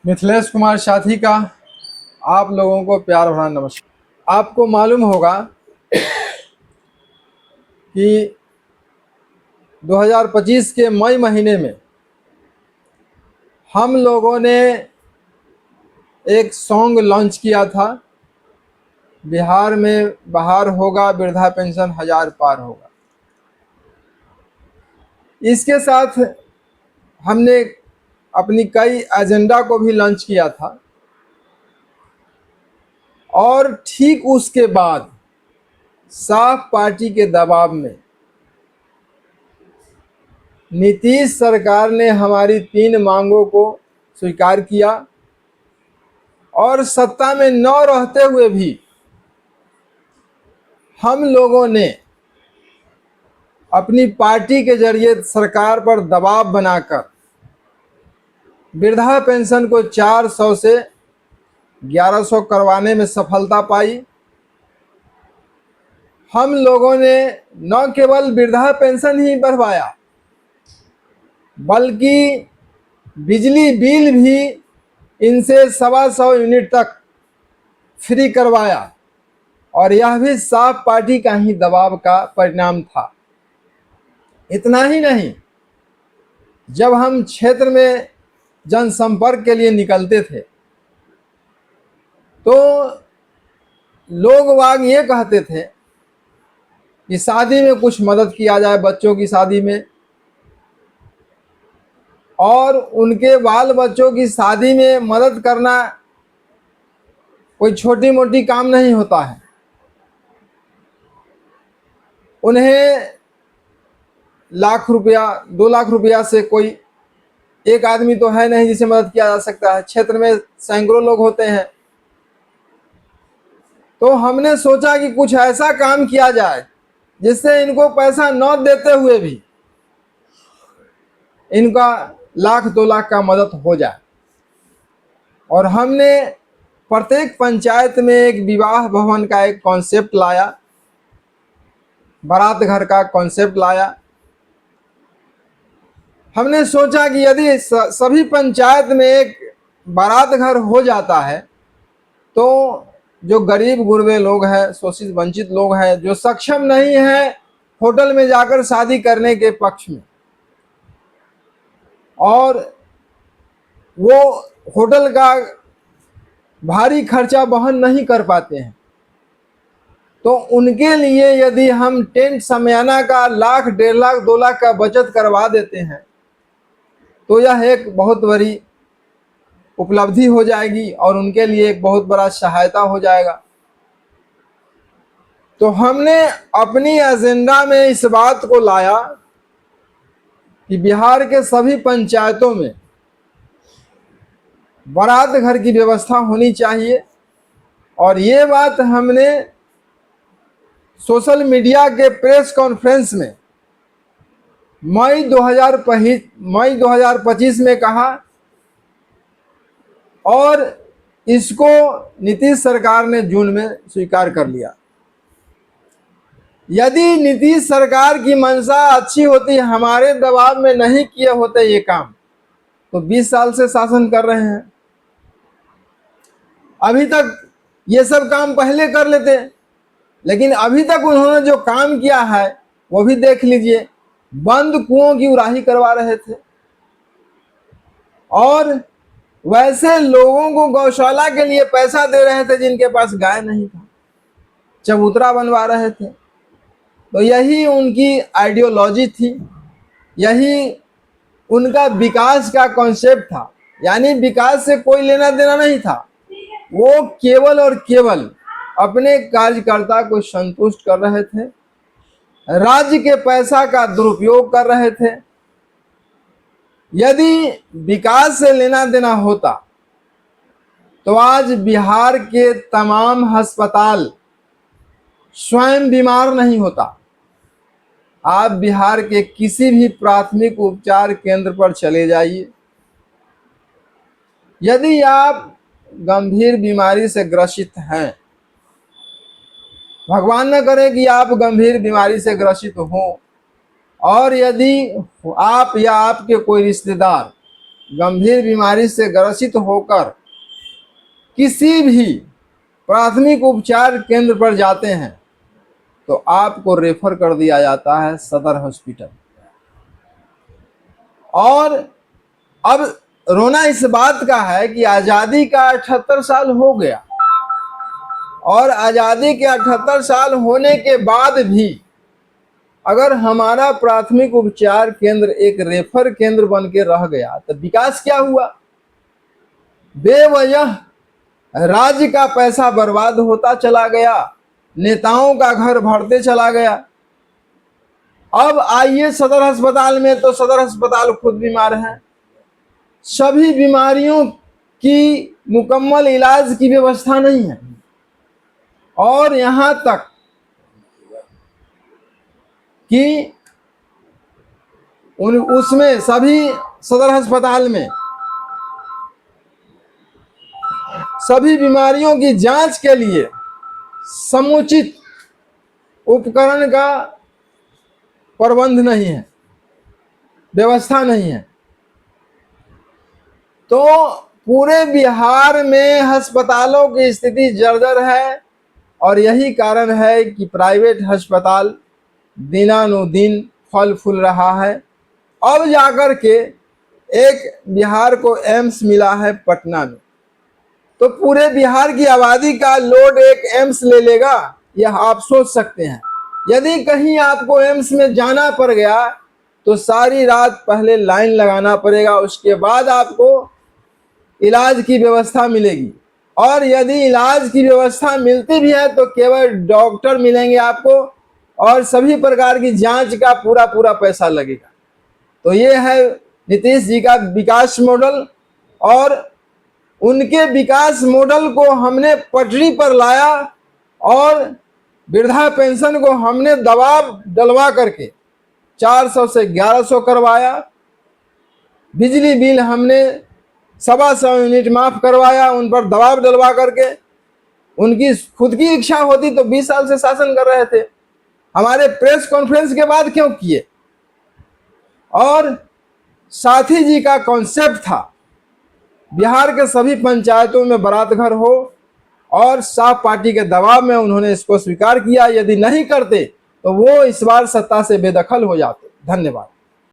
मिथिलेश कुमार साथी का आप लोगों को प्यार भरा नमस्कार। आपको मालूम होगा कि 2025 के मई महीने में हम लोगों ने एक सॉन्ग लॉन्च किया था, बिहार में बहार होगा, वृद्धा पेंशन 1000 पार होगा। इसके साथ हमने अपनी कई एजेंडा को भी लॉन्च किया था और ठीक उसके बाद साफ पार्टी के दबाव में नीतीश सरकार ने हमारी 3 मांगों को स्वीकार किया और सत्ता में न रहते हुए भी हम लोगों ने अपनी पार्टी के जरिए सरकार पर दबाव बनाकर वृद्धा पेंशन को 400 से 1100 करवाने में सफलता पाई। हम लोगों ने न केवल वृद्धा पेंशन ही बढ़वाया बल्कि बिजली बिल भी इनसे 125 यूनिट तक फ्री करवाया और यह भी साफ पार्टी का ही दबाव का परिणाम था। इतना ही नहीं, जब हम क्षेत्र में जनसंपर्क के लिए निकलते थे तो लोग वाग ये कहते थे कि शादी में कुछ मदद किया जाए, बच्चों की शादी में, और उनके बाल बच्चों की शादी में मदद करना कोई छोटी मोटी काम नहीं होता है। उन्हें लाख रुपया 2 लाख रुपया से कोई एक आदमी तो है नहीं जिसे मदद किया जा सकता है। क्षेत्र में सैकड़ों लोग होते हैं। तो हमने सोचा कि कुछ ऐसा काम किया जाए जिससे इनको पैसा न देते हुए भी इनका 1-2 लाख का मदद हो जाए। और हमने प्रत्येक पंचायत में एक विवाह भवन का एक कॉन्सेप्ट लाया, बारात घर का कॉन्सेप्ट लाया। हमने सोचा कि यदि सभी पंचायत में एक बारात घर हो जाता है तो जो गरीब गुरबे लोग हैं, शोषित वंचित लोग हैं, जो सक्षम नहीं है होटल में जाकर शादी करने के पक्ष में, और वो होटल का भारी खर्चा वहन नहीं कर पाते हैं, तो उनके लिए यदि हम टेंट शमियाना का 1 लाख, 1.5 लाख, 2 लाख का बचत करवा देते हैं तो यह एक बहुत बड़ी उपलब्धि हो जाएगी और उनके लिए एक बहुत बड़ा सहायता हो जाएगा। तो हमने अपनी एजेंडा में इस बात को लाया कि बिहार के सभी पंचायतों में बारात घर की व्यवस्था होनी चाहिए। और ये बात हमने सोशल मीडिया के प्रेस कॉन्फ्रेंस में मई 2025 में कहा और इसको नीतीश सरकार ने जून में स्वीकार कर लिया। यदि नीतीश सरकार की मंशा अच्छी होती, हमारे दबाव में नहीं किए होते ये काम, तो 20 साल से शासन कर रहे हैं, अभी तक ये सब काम पहले कर लेते। लेकिन अभी तक उन्होंने जो काम किया है वो भी देख लीजिए। बंद कुओं की उराही करवा रहे थे और वैसे लोगों को गौशाला के लिए पैसा दे रहे थे जिनके पास गाय नहीं था, चबूतरा बनवा रहे थे। तो यही उनकी आइडियोलॉजी थी, यही उनका विकास का कॉन्सेप्ट था। यानी विकास से कोई लेना देना नहीं था, वो केवल और केवल अपने कार्यकर्ता को संतुष्ट कर रहे थे, राज्य के पैसा का दुरुपयोग कर रहे थे। यदि विकास से लेना देना होता तो आज बिहार के तमाम अस्पताल स्वयं बीमार नहीं होता। आप बिहार के किसी भी प्राथमिक उपचार केंद्र पर चले जाइए, यदि आप गंभीर बीमारी से ग्रसित हैं, भगवान न करे कि आप गंभीर बीमारी से ग्रसित हो, और यदि आप या आपके कोई रिश्तेदार गंभीर बीमारी से ग्रसित होकर किसी भी प्राथमिक उपचार केंद्र पर जाते हैं तो आपको रेफर कर दिया जाता है सदर हॉस्पिटल। और अब रोना इस बात का है कि आज़ादी का 78 साल हो गया और आज़ादी के 78 साल होने के बाद भी अगर हमारा प्राथमिक उपचार केंद्र एक रेफर केंद्र बन के रह गया तो विकास क्या हुआ? बेवजह राज्य का पैसा बर्बाद होता चला गया, नेताओं का घर भरते चला गया। अब आइए सदर अस्पताल में, तो सदर अस्पताल खुद बीमार है, सभी बीमारियों की मुकम्मल इलाज की व्यवस्था नहीं है और यहाँ तक कि उसमें सभी सदर अस्पताल में सभी बीमारियों की जांच के लिए समुचित उपकरण का प्रबंध नहीं है, व्यवस्था नहीं है। तो पूरे बिहार में अस्पतालों की स्थिति जर्जर है और यही कारण है कि प्राइवेट अस्पताल दिनानुदिन फल फूल रहा है। अब जाकर के एक बिहार को एम्स मिला है पटना में, तो पूरे बिहार की आबादी का लोड एक एम्स ले लेगा, यह आप सोच सकते हैं। यदि कहीं आपको एम्स में जाना पड़ गया तो सारी रात पहले लाइन लगाना पड़ेगा, उसके बाद आपको इलाज की व्यवस्था मिलेगी। और यदि इलाज की व्यवस्था मिलती भी है तो केवल डॉक्टर मिलेंगे आपको और सभी प्रकार की जांच का पूरा पूरा पैसा लगेगा। तो ये है नीतीश जी का विकास मॉडल और उनके विकास मॉडल को हमने पटरी पर लाया और वृद्धा पेंशन को हमने दबाव डलवा करके 400 से 1100 करवाया, बिजली बिल हमने 125 यूनिट माफ करवाया, उन पर दबाव डलवा करके। उनकी खुद की इच्छा होती तो 20 साल से शासन कर रहे थे, हमारे प्रेस कॉन्फ्रेंस के बाद क्यों किए? और साथी जी का कॉन्सेप्ट था बिहार के सभी पंचायतों में बारात घर हो और साफ पार्टी के दबाव में उन्होंने इसको स्वीकार किया। यदि नहीं करते तो वो इस बार सत्ता से बेदखल हो जाते। धन्यवाद।